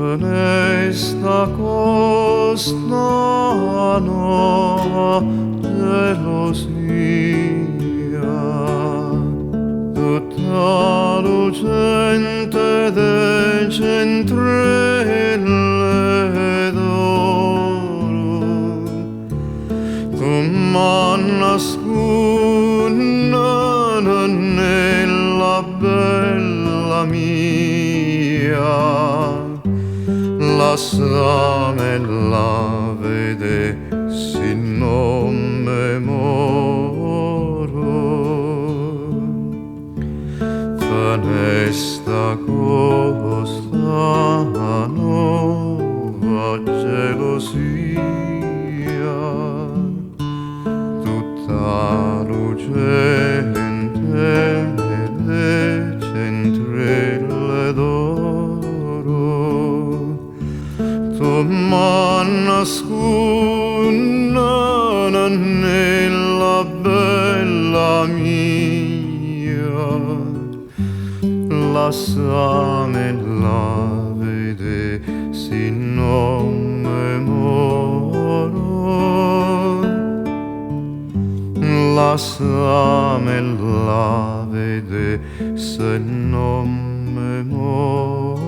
Esta costa nuova gelosia, tutta lucente del centrelle d'oro, tu m'annascunda nella bella mia. Lasciamela vedessi non me moro, f'onesta costa nuova gelosia, tutta lucente le centrelle d'oro, tu m'annascunda nella bella mia. Lasciamela vedessi non me moro, lasciamela vedessi non me moro.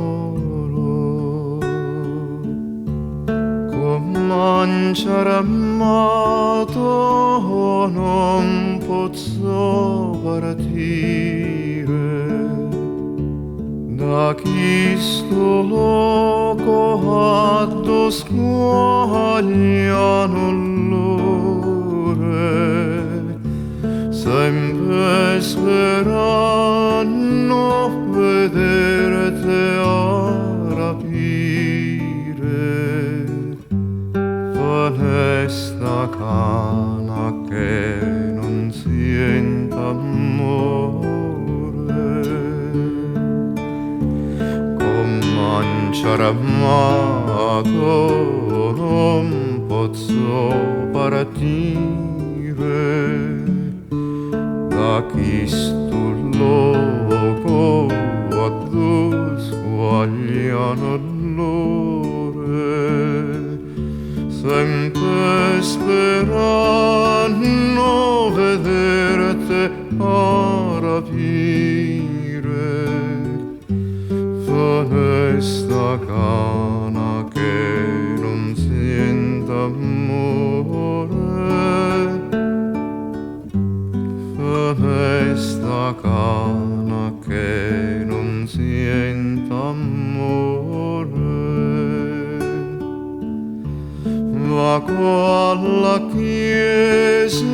Cominciare amato non posso partire da questo loco atto squagliano l'ore, sempre sperando vederti a rapire. Questa cana che non senta amore, cominciare amato non posso partire da questo loco addo squagliano l'ore, sempre sperando vederti a rapire. Questa cana che non senta amore, questa cana che non senta amore. Vago alla chiesa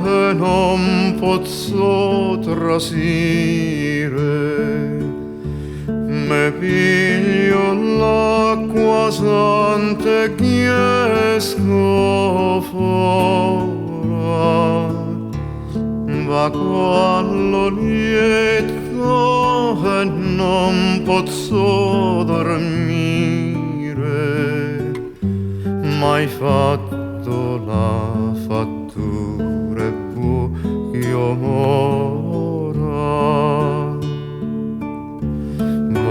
e non posso trasire, me piglio l'acqua santa che esco fuori. Vago allo letto e non posso dormire, m'hai fatto la fattura e poi io mora.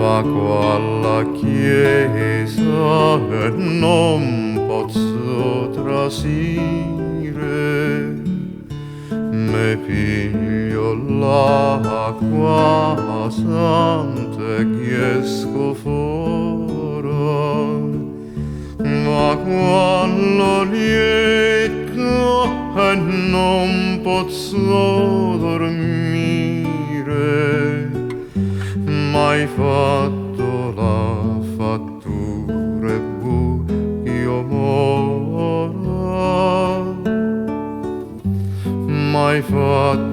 Vago alla chiesa e non posso trasire, me piglio l'acqua santa che esco fuori. Ma quando lieto e non posso dormire, m'hai fatto la fattura e poi io moro. M'hai fatto